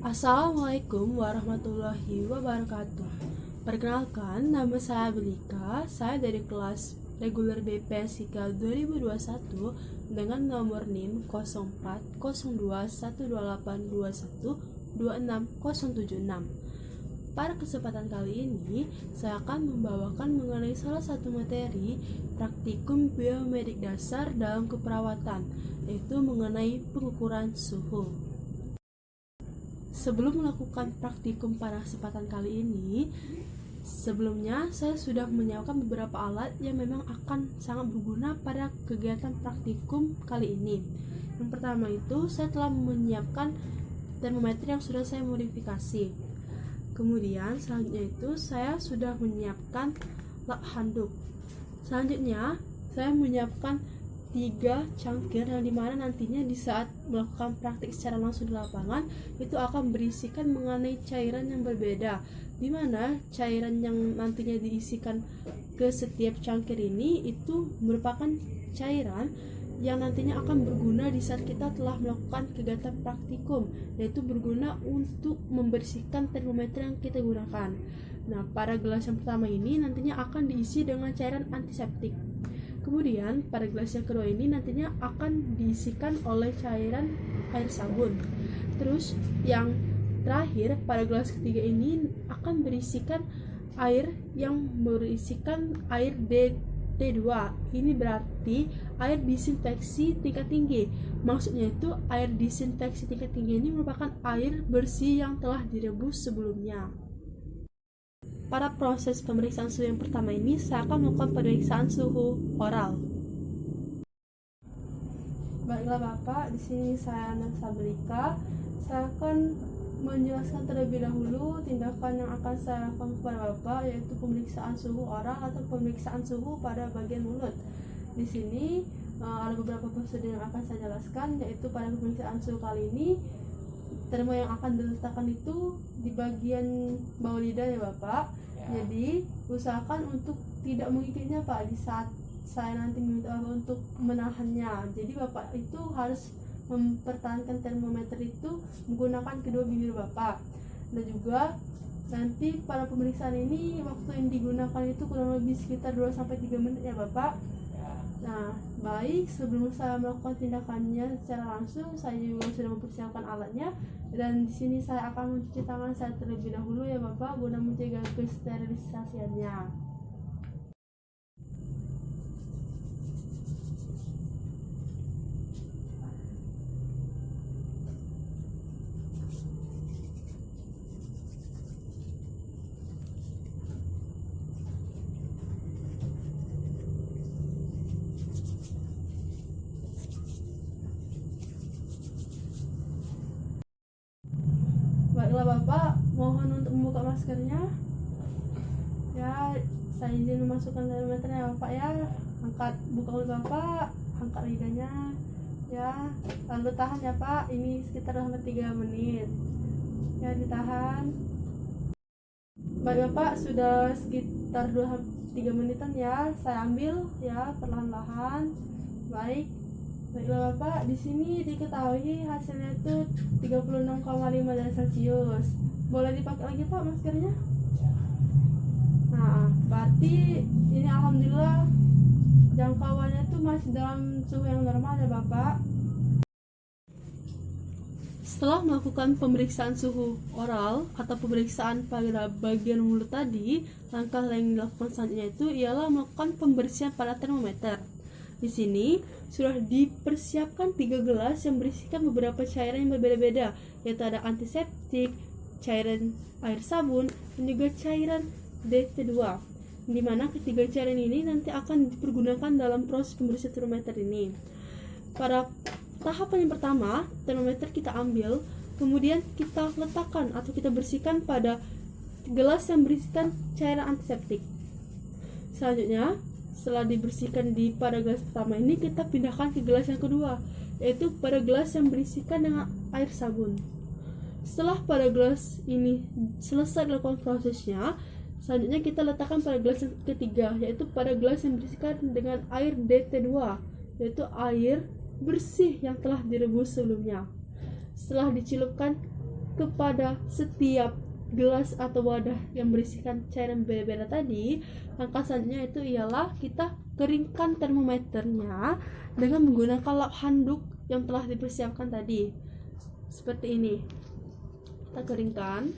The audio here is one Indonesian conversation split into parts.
Assalamualaikum warahmatullahi wabarakatuh. Perkenalkan, nama saya Belika. Saya dari kelas reguler BPSIKA 2021 dengan nomor NIM 04021282126076. Pada kesempatan kali ini, saya akan membawakan mengenai salah satu materi praktikum biomedik dasar dalam keperawatan, yaitu mengenai pengukuran suhu. Sebelum melakukan praktikum pada kesempatan kali ini, sebelumnya saya sudah menyiapkan beberapa alat yang memang akan sangat berguna pada kegiatan praktikum kali ini. Yang pertama itu, saya telah menyiapkan termometer yang sudah saya modifikasi. Kemudian selanjutnya itu, saya sudah menyiapkan lap handuk. Selanjutnya, saya menyiapkan 3 cangkir yang dimana nantinya di saat melakukan praktik secara langsung di lapangan itu akan berisikan mengenai cairan yang berbeda, dimana cairan yang nantinya diisikan ke setiap cangkir ini itu merupakan cairan yang nantinya akan berguna di saat kita telah melakukan kegiatan praktikum, yaitu berguna untuk membersihkan termometer yang kita gunakan. Nah, pada gelas yang pertama ini nantinya akan diisi dengan cairan antiseptik. Kemudian pada gelas yang kedua ini nantinya akan diisikan oleh cairan air sabun. Terus yang terakhir pada gelas ketiga ini akan berisikan air yang berisikan air DT2. Ini berarti air disinfeksi tingkat tinggi. Maksudnya itu air disinfeksi tingkat tinggi ini merupakan air bersih yang telah direbus sebelumnya. Pada proses pemeriksaan suhu yang pertama ini, saya akan melakukan pemeriksaan suhu oral. Baiklah Bapak, di sini saya Nasa Belika. Saya akan menjelaskan terlebih dahulu tindakan yang akan saya lakukan kepada Bapak, yaitu pemeriksaan suhu oral atau pemeriksaan suhu pada bagian mulut. Di sini ada beberapa prosedur yang akan saya jelaskan, yaitu pada pemeriksaan suhu kali ini termo yang akan diletakkan itu di bagian bawah lidah ya Bapak. Jadi usahakan untuk tidak mengikatnya Pak di saat saya nanti meminta Bapak untuk menahannya. Jadi Bapak itu harus mempertahankan termometer itu menggunakan kedua bibir Bapak. Dan juga nanti pada pemeriksaan ini waktu yang digunakan itu kurang lebih sekitar 2-3 menit ya Bapak. Nah, baik, sebelum saya melakukan tindakannya secara langsung, saya juga sudah mempersiapkan alatnya, dan di sini saya akan mencuci tangan saya terlebih dahulu ya Bapak, guna mencegah kesterilisasiannya. Baiklah Bapak, mohon untuk membuka maskernya. Ya, saya izin memasukkan termometernya Bapak ya. Buka mulut Bapak, angkat lidahnya. Ya, lalu tahan ya Pak. Ini sekitar 3 menit. Ya, ditahan. Baik Bapak, sudah sekitar 2-3 menitan ya. Saya ambil ya perlahan-lahan. Baik. Baiklah Bapak, di sini diketahui hasilnya itu 36,5 derajat Celcius. Boleh dipakai lagi Pak maskernya? Nah, berarti ini alhamdulillah jangkauannya itu masih dalam suhu yang normal ya Bapak. Setelah melakukan pemeriksaan suhu oral atau pemeriksaan pada bagian mulut tadi, langkah yang dilakukan selanjutnya itu ialah melakukan pembersihan pada termometer. Di sini sudah dipersiapkan 3 gelas yang berisikan beberapa cairan yang berbeda-beda, yaitu ada antiseptik, cairan air sabun, dan juga cairan DT2. Di mana ketiga cairan ini nanti akan dipergunakan dalam proses pembersihan termometer ini. Pada tahapan yang pertama, termometer kita ambil, kemudian kita letakkan atau kita bersihkan pada gelas yang berisikan cairan antiseptik. Selanjutnya, setelah dibersihkan pada gelas pertama ini, kita pindahkan ke gelas yang kedua, yaitu pada gelas yang berisikan dengan air sabun. Setelah pada gelas ini selesai dilakukan prosesnya, selanjutnya kita letakkan pada gelas yang ketiga, yaitu pada gelas yang berisikan dengan air DT2, yaitu air bersih yang telah direbus sebelumnya. Setelah dicelupkan kepada setiap gelas atau wadah yang berisikan cairan berbeda tadi, langkah selanjutnya itu ialah kita keringkan termometernya dengan menggunakan lap handuk yang telah dipersiapkan tadi. Seperti ini. Kita keringkan.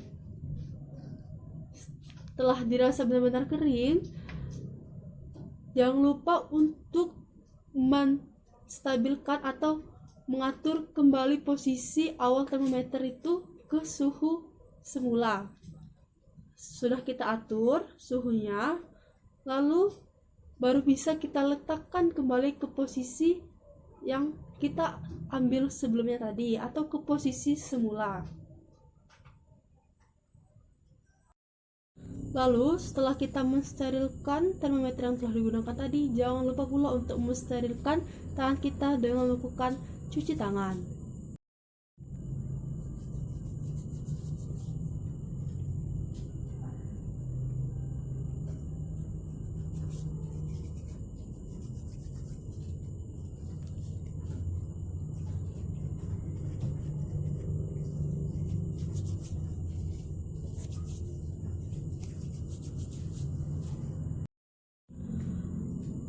Setelah dirasa benar-benar kering, jangan lupa untuk menstabilkan atau mengatur kembali posisi awal termometer itu ke suhu semula. Sudah kita atur suhunya, lalu baru bisa kita letakkan kembali ke posisi yang kita ambil sebelumnya tadi atau ke posisi semula. Lalu setelah kita mensterilkan termometer yang telah digunakan tadi, jangan lupa pula untuk mensterilkan tangan kita dengan melakukan cuci tangan.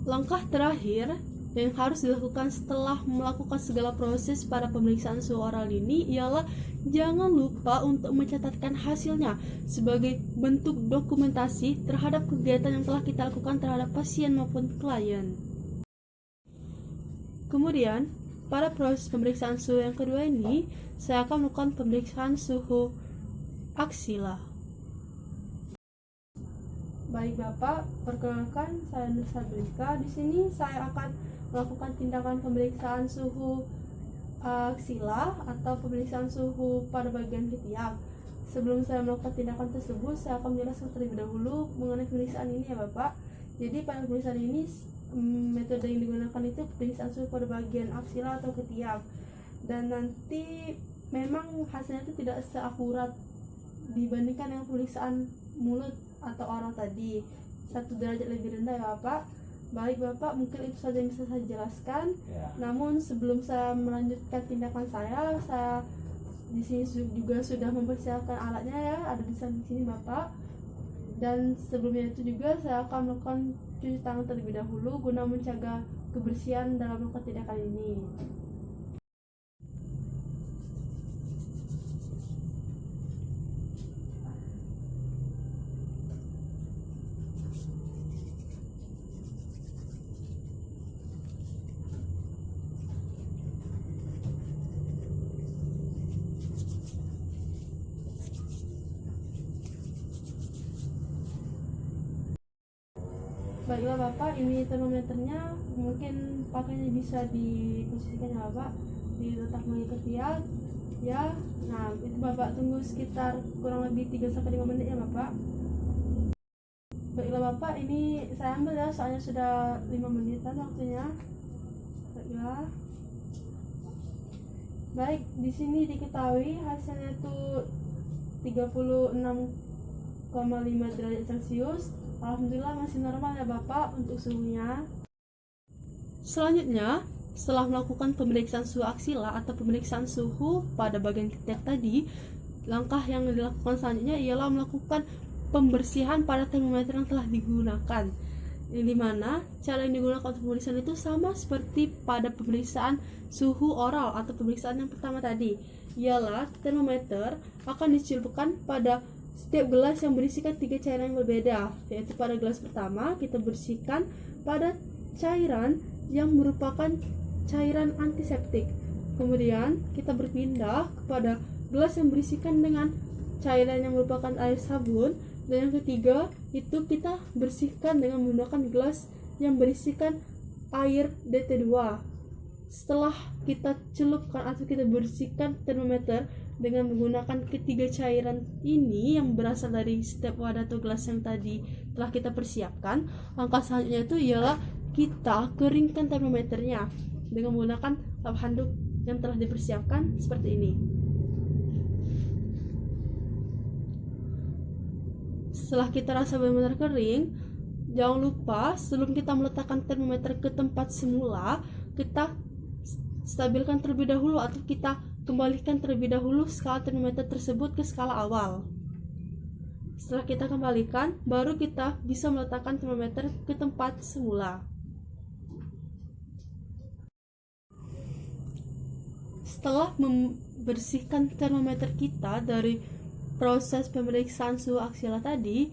Langkah terakhir yang harus dilakukan setelah melakukan segala proses pada pemeriksaan suhu oral ini ialah jangan lupa untuk mencatatkan hasilnya sebagai bentuk dokumentasi terhadap kegiatan yang telah kita lakukan terhadap pasien maupun klien. Kemudian, pada proses pemeriksaan suhu yang kedua ini, saya akan melakukan pemeriksaan suhu aksila. Baik Bapak, perkenalkan saya Nur Sabrika. Di sini saya akan melakukan tindakan pemeriksaan suhu aksila atau pemeriksaan suhu pada bagian ketiak. Sebelum saya melakukan tindakan tersebut, saya akan menjelaskan terlebih dahulu mengenai pemeriksaan ini ya Bapak. Jadi pada pemeriksaan ini metode yang digunakan itu pemeriksaan suhu pada bagian aksila atau ketiak. Dan nanti memang hasilnya itu tidak seakurat dibandingkan dengan pemeriksaan mulut atau oral tadi, 1 derajat lebih rendah ya Bapak. Baik Bapak, mungkin itu saja yang bisa saya jelaskan. Namun sebelum saya melanjutkan tindakan saya di sini juga sudah mempersiapkan alatnya ya, ada di sini Bapak. Dan sebelumnya itu juga saya akan melakukan cuci tangan terlebih dahulu guna mencegah kebersihan dalam melakukan tindakan ini. Baiklah Bapak, ini termometernya, mungkin pakainya bisa diposisikan ya Bapak, diletakkan di ketiak ya. Nah, itu Bapak tunggu sekitar kurang lebih 3-5 menit ya Bapak. Baiklah Bapak, ini saya ambil ya, soalnya sudah 5 menitan waktunya. Baiklah. Baik, di sini diketahui hasilnya itu 36,5 derajat Celcius. Alhamdulillah masih normal ya Bapak untuk suhunya. Selanjutnya, setelah melakukan pemeriksaan suhu aksila atau pemeriksaan suhu pada bagian ketiak tadi, langkah yang dilakukan selanjutnya ialah melakukan pembersihan pada termometer yang telah digunakan. Di mana cara yang digunakan untuk pemeriksaan itu sama seperti pada pemeriksaan suhu oral atau pemeriksaan yang pertama tadi, ialah termometer akan dicelupkan pada setiap gelas yang berisikan 3 cairan yang berbeda, yaitu pada gelas pertama kita bersihkan pada cairan yang merupakan cairan antiseptik. Kemudian kita berpindah kepada gelas yang berisikan dengan cairan yang merupakan air sabun, dan yang ketiga itu kita bersihkan dengan menggunakan gelas yang berisikan air DT2. Setelah kita celupkan atau kita bersihkan termometer dengan menggunakan ketiga cairan ini yang berasal dari setiap wadah atau gelas yang tadi telah kita persiapkan, langkah selanjutnya itu ialah kita keringkan termometernya dengan menggunakan lap handuk yang telah dipersiapkan seperti ini. Setelah kita rasa benar-benar kering, jangan lupa sebelum kita meletakkan termometer ke tempat semula, kita stabilkan terlebih dahulu atau kita kembalikan terlebih dahulu skala termometer tersebut ke skala awal. Setelah kita kembalikan, baru kita bisa meletakkan termometer ke tempat semula. Setelah membersihkan termometer kita dari proses pemeriksaan suhu aksila tadi,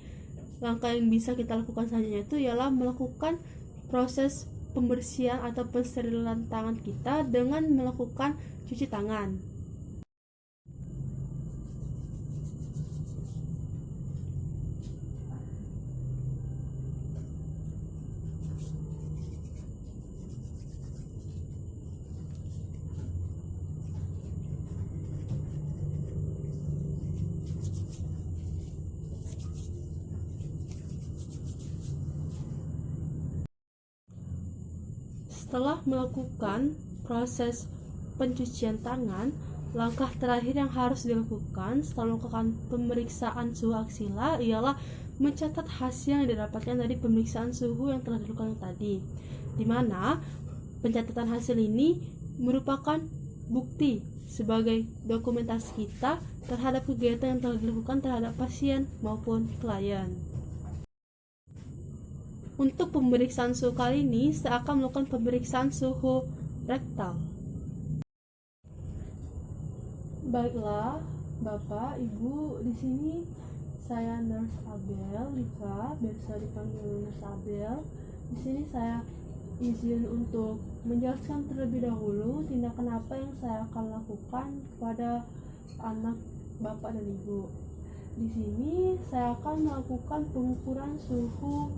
langkah yang bisa kita lakukan selanjutnya itu ialah melakukan proses pembersihan atau pensterilan tangan kita dengan melakukan cuci tangan. Setelah melakukan proses pencucian tangan, langkah terakhir yang harus dilakukan setelah melakukan pemeriksaan suhu aksila ialah mencatat hasil yang didapatkan dari pemeriksaan suhu yang telah dilakukan tadi, di mana pencatatan hasil ini merupakan bukti sebagai dokumentasi kita terhadap kegiatan yang telah dilakukan terhadap pasien maupun klien. Untuk pemeriksaan suhu kali ini, saya akan melakukan pemeriksaan suhu rektal. Baiklah, Bapak, Ibu, di sini saya Nurse Abel, Lika, biasa dipanggil Nurse Abel. Di sini saya izin untuk menjelaskan terlebih dahulu tindakan apa yang saya akan lakukan kepada anak Bapak dan Ibu. Di sini saya akan melakukan pengukuran suhu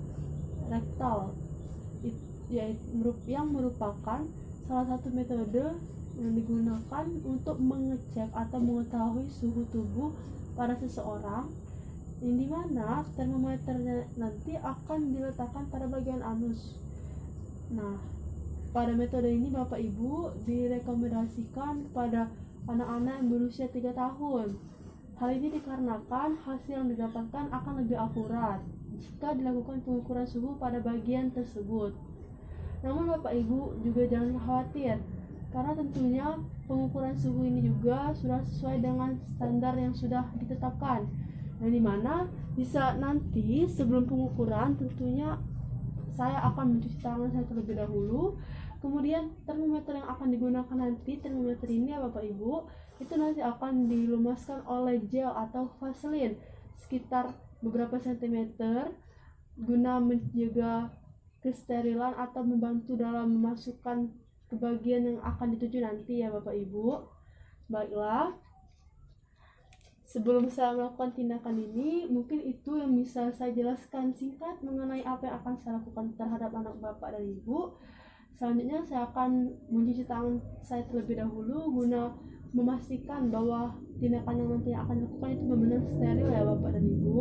rektal, yang merupakan salah satu metode yang digunakan untuk mengecek atau mengetahui suhu tubuh pada seseorang, yang dimana termometernya nanti akan diletakkan pada bagian anus. Nah, pada metode ini Bapak Ibu direkomendasikan kepada anak-anak yang berusia 3 tahun. Hal ini dikarenakan hasil yang didapatkan akan lebih akurat jika dilakukan pengukuran suhu pada bagian tersebut. Namun Bapak Ibu juga jangan khawatir, karena tentunya pengukuran suhu ini juga sudah sesuai dengan standar yang sudah ditetapkan, yang dimana bisa nanti sebelum pengukuran tentunya saya akan mencuci tangan saya terlebih dahulu. Kemudian termometer yang akan digunakan nanti, termometer ini ya Bapak Ibu, itu nanti akan dilumaskan oleh gel atau vaselin sekitar beberapa sentimeter guna menjaga kesterilan atau membantu dalam memasukkan ke bagian yang akan dituju nanti ya Bapak Ibu. Baiklah, sebelum saya melakukan tindakan ini, mungkin itu yang bisa saya jelaskan singkat mengenai apa yang akan saya lakukan terhadap anak Bapak dan Ibu. Selanjutnya saya akan mencuci tangan saya terlebih dahulu guna memastikan bahwa tindakan yang nanti akan dilakukan itu benar-benar steril ya Bapak dan Ibu.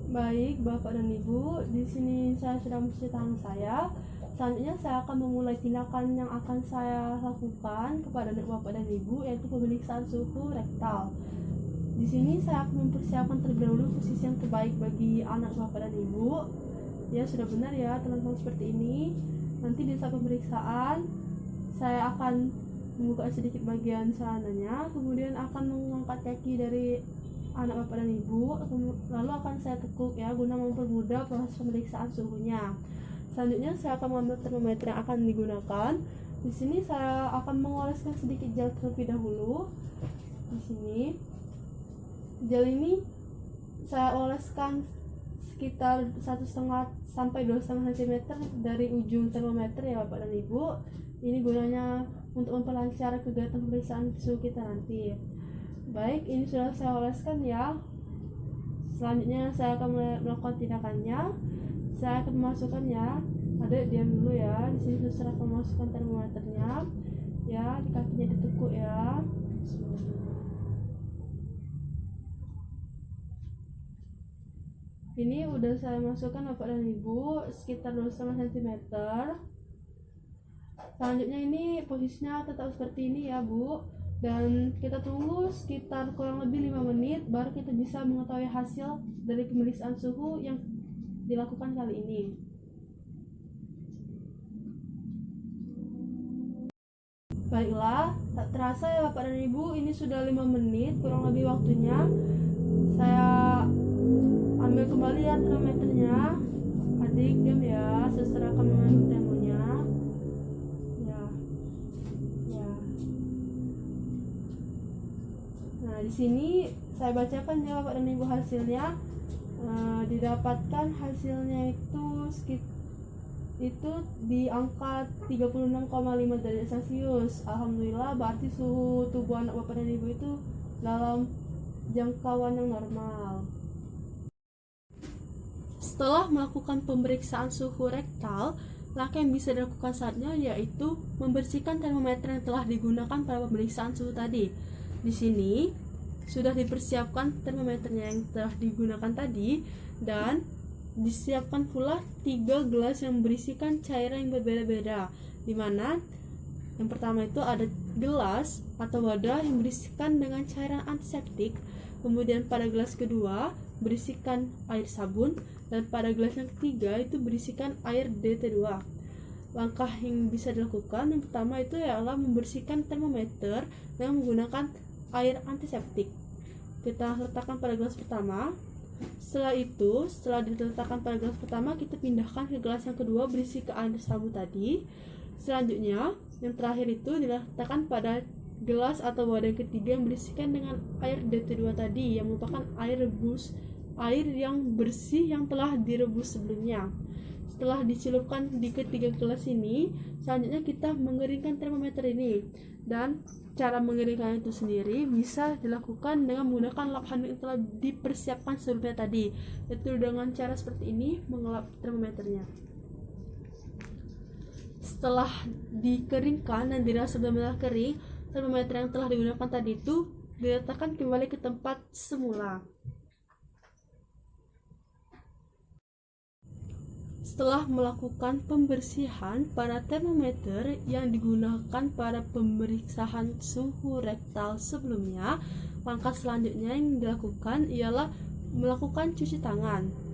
Baik, Bapak dan Ibu, di sini saya sudah mencuci tangan saya. Selanjutnya saya akan memulai tindakan yang akan saya lakukan kepada Bapak dan Ibu, yaitu pemeriksaan suhu rektal. Di sini saya akan mempersiapkan terlebih dahulu posisi yang terbaik bagi anak Bapak dan Ibu. Ya, sudah benar ya teman-teman, seperti ini. Nanti di saat pemeriksaan saya akan membuka sedikit bagian celananya, kemudian akan mengangkat kaki dari anak Bapak dan Ibu, lalu akan saya tekuk ya guna mempermudah proses pemeriksaan suhunya. Selanjutnya saya akan mengambil termometer yang akan digunakan. Di sini saya akan mengoleskan sedikit gel terlebih dahulu. Di sini gel ini saya oleskan sekitar 1,5 sampai 2,5 cm dari ujung termometer ya Bapak dan Ibu. Ini gunanya untuk memperlancar kegiatan pemeriksaan suhu kita nanti. Baik, ini sudah saya oleskan ya. Selanjutnya saya akan melakukan tindakannya. Saya akan memasukkannya. Adek diam dulu ya. Di sini saya akan memasukkan termometernya. Ya, di kakinya ditekuk ya. Ini udah saya masukkan Bapak dan Ibu sekitar 2,5 cm. Selanjutnya ini posisinya tetap seperti ini ya Bu, dan kita tunggu sekitar kurang lebih 5 menit baru kita bisa mengetahui hasil dari pemeriksaan suhu yang dilakukan kali ini. Baiklah, tak terasa ya Bapak dan Ibu, ini sudah 5 menit kurang lebih waktunya. Saya ambil kembali ya termometernya. Adik diam ya, sesuai akan mengambil termonya. Ya. Nah, di sini saya bacakan ya Bapak dan Ibu hasilnya. Didapatkan hasilnya itu di angka 36,5 derajat Celcius. Alhamdulillah, berarti suhu tubuh anak Bapak dan Ibu itu dalam jangkauan yang normal. Setelah melakukan pemeriksaan suhu rektal, langkah yang bisa dilakukan saatnya yaitu membersihkan termometer yang telah digunakan pada pemeriksaan suhu tadi. Di sini sudah dipersiapkan termometernya yang telah digunakan tadi, dan disiapkan pula 3 gelas yang berisikan cairan yang berbeda-beda, di mana yang pertama itu ada gelas atau wadah yang berisikan dengan cairan antiseptik, kemudian pada gelas kedua berisikan air sabun, dan pada gelas yang ketiga itu berisikan air DT2. Langkah yang bisa dilakukan yang pertama itu ialah membersihkan termometer dengan menggunakan air antiseptik. Kita letakkan pada gelas pertama. Setelah diletakkan pada gelas pertama, kita pindahkan ke gelas yang kedua berisi ke air sabun tadi. Selanjutnya, yang terakhir itu diletakkan pada gelas atau wadah yang ketiga yang berisikan dengan air DT2 tadi, yang merupakan air yang bersih yang telah direbus sebelumnya. Setelah dicelupkan di ketiga gelas ini, selanjutnya kita mengeringkan termometer ini, dan cara mengeringkan itu sendiri bisa dilakukan dengan menggunakan lap handuk yang telah dipersiapkan sebelumnya tadi, yaitu dengan cara seperti ini, mengelap termometernya. Setelah dikeringkan dan dirasa benar-benar kering, termometer yang telah digunakan tadi itu diletakkan kembali ke tempat semula. Setelah melakukan pembersihan pada termometer yang digunakan pada pemeriksaan suhu rektal sebelumnya, langkah selanjutnya yang dilakukan ialah melakukan cuci tangan.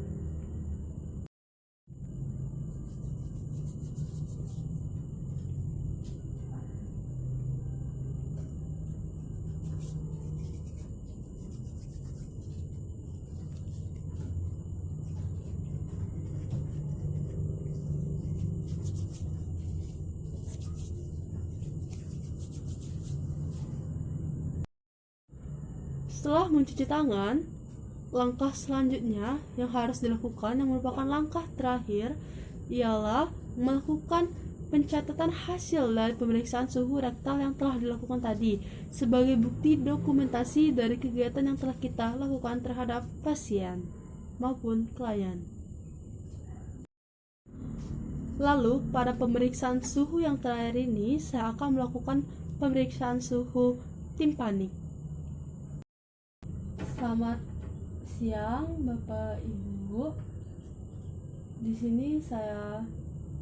Setelah mencuci tangan, langkah selanjutnya yang harus dilakukan yang merupakan langkah terakhir ialah melakukan pencatatan hasil dari pemeriksaan suhu rektal yang telah dilakukan tadi sebagai bukti dokumentasi dari kegiatan yang telah kita lakukan terhadap pasien maupun klien. Lalu, pada pemeriksaan suhu yang terakhir ini, saya akan melakukan pemeriksaan suhu timpanik. Selamat siang Bapak Ibu. Di sini saya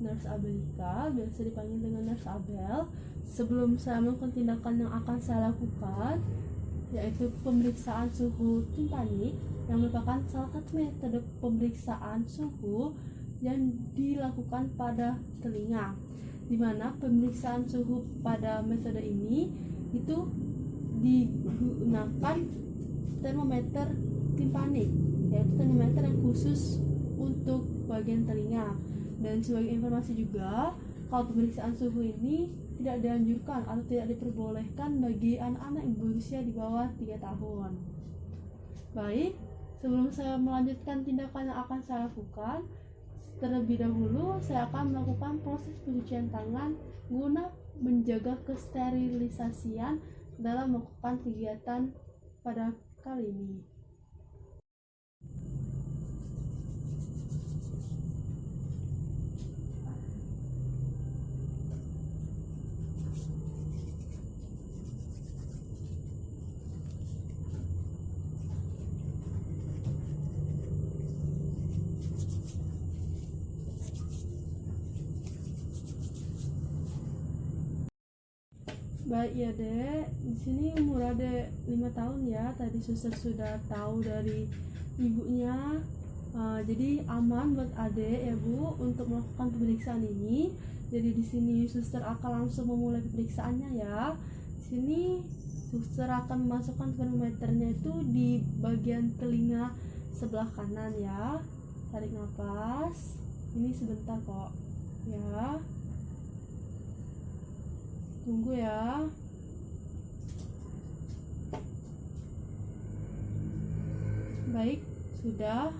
Nurse Abelika, biasa dipanggil dengan Nurse Abel. Sebelum saya melakukan tindakan yang akan saya lakukan, yaitu pemeriksaan suhu timpanik, yang merupakan salah satu metode pemeriksaan suhu yang dilakukan pada telinga, di mana pemeriksaan suhu pada metode ini itu digunakan termometer timpanik, yaitu termometer yang khusus untuk bagian telinga. Dan sebagai informasi juga, kalau pemeriksaan suhu ini tidak dianjurkan atau tidak diperbolehkan bagi anak-anak yang berusia di bawah 3 tahun. Baik, sebelum saya melanjutkan tindakan yang akan saya lakukan, terlebih dahulu saya akan melakukan proses pencucian tangan guna menjaga kesterilisasian dalam melakukan kegiatan pada kali ini. Baik ya dek, di sini umur adek 5 tahun ya. Tadi suster sudah tahu dari ibunya. Jadi aman buat adek ya bu untuk melakukan pemeriksaan ini. Jadi di sini suster akan langsung memulai pemeriksaannya ya. Di sini suster akan memasukkan termometernya itu di bagian telinga sebelah kanan ya. Tarik nafas. Ini sebentar kok ya. Tunggu ya. Baik, sudah.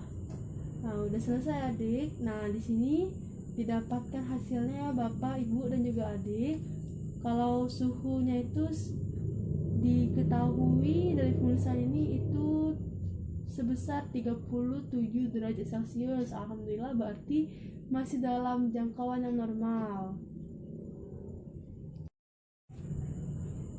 Nah, udah selesai adik. Nah, di sini didapatkan hasilnya Bapak, Ibu dan juga adik. Kalau suhunya itu diketahui dari pemeriksaan ini itu sebesar 37 derajat Celcius. Alhamdulillah berarti masih dalam jangkauan yang normal.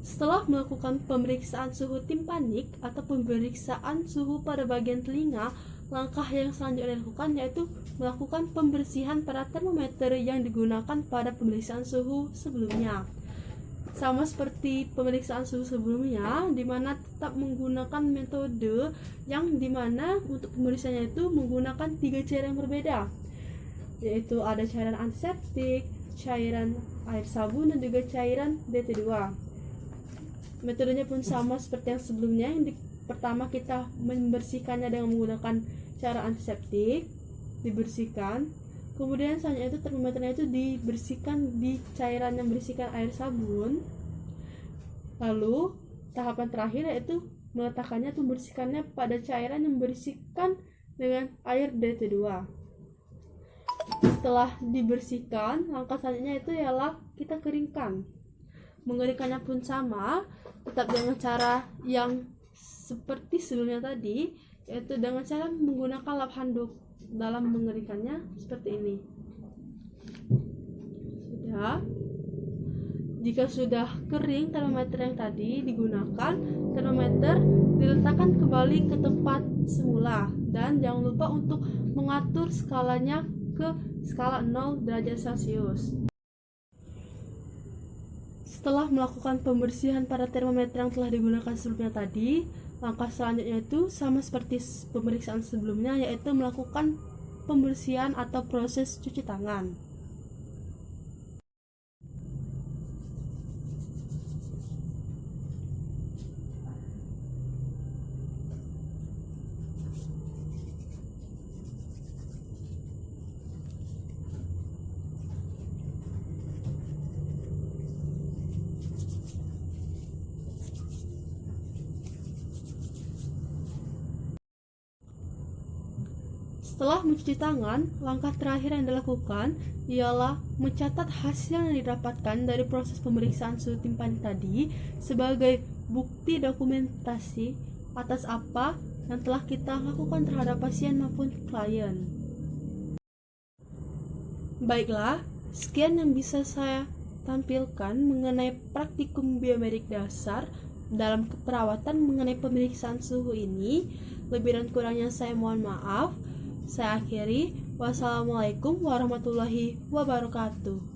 Setelah melakukan pemeriksaan suhu timpanik atau pemeriksaan suhu pada bagian telinga, langkah yang selanjutnya dilakukan yaitu melakukan pembersihan pada termometer yang digunakan pada pemeriksaan suhu sebelumnya. Sama seperti pemeriksaan suhu sebelumnya, di mana tetap menggunakan metode yang dimana untuk pemeriksaannya itu menggunakan 3 cairan yang berbeda, yaitu ada cairan antiseptik, cairan air sabun dan juga cairan DT2. Metodenya pun sama seperti yang sebelumnya. Pertama kita membersihkannya dengan menggunakan cara antiseptik, dibersihkan. Kemudian selanjutnya itu termometernya itu dibersihkan di cairan yang berisikan air sabun. Lalu tahapan terakhir yaitu meletakkannya atau membersihkannya pada cairan yang berisikan dengan air DT2. Setelah dibersihkan, langkah selanjutnya itu ialah kita keringkan. Mengeringkannya pun sama, tetap dengan cara yang seperti sebelumnya tadi, yaitu dengan cara menggunakan lap handuk dalam mengeringkannya seperti ini. Sudah. Jika sudah kering termometer yang tadi digunakan, termometer diletakkan kembali ke tempat semula dan jangan lupa untuk mengatur skalanya ke skala 0 derajat Celcius. Setelah melakukan pembersihan pada termometer yang telah digunakan sebelumnya tadi, langkah selanjutnya itu sama seperti pemeriksaan sebelumnya, yaitu melakukan pembersihan atau proses cuci tangan. Setelah mencuci tangan, langkah terakhir yang dilakukan ialah mencatat hasil yang didapatkan dari proses pemeriksaan suhu timpanik tadi sebagai bukti dokumentasi atas apa yang telah kita lakukan terhadap pasien maupun klien. Baiklah, sekian yang bisa saya tampilkan mengenai praktikum biomedik dasar dalam keperawatan mengenai pemeriksaan suhu ini. Lebih dan kurangnya saya mohon maaf. Saya akhiri. Wassalamualaikum warahmatullahi wabarakatuh.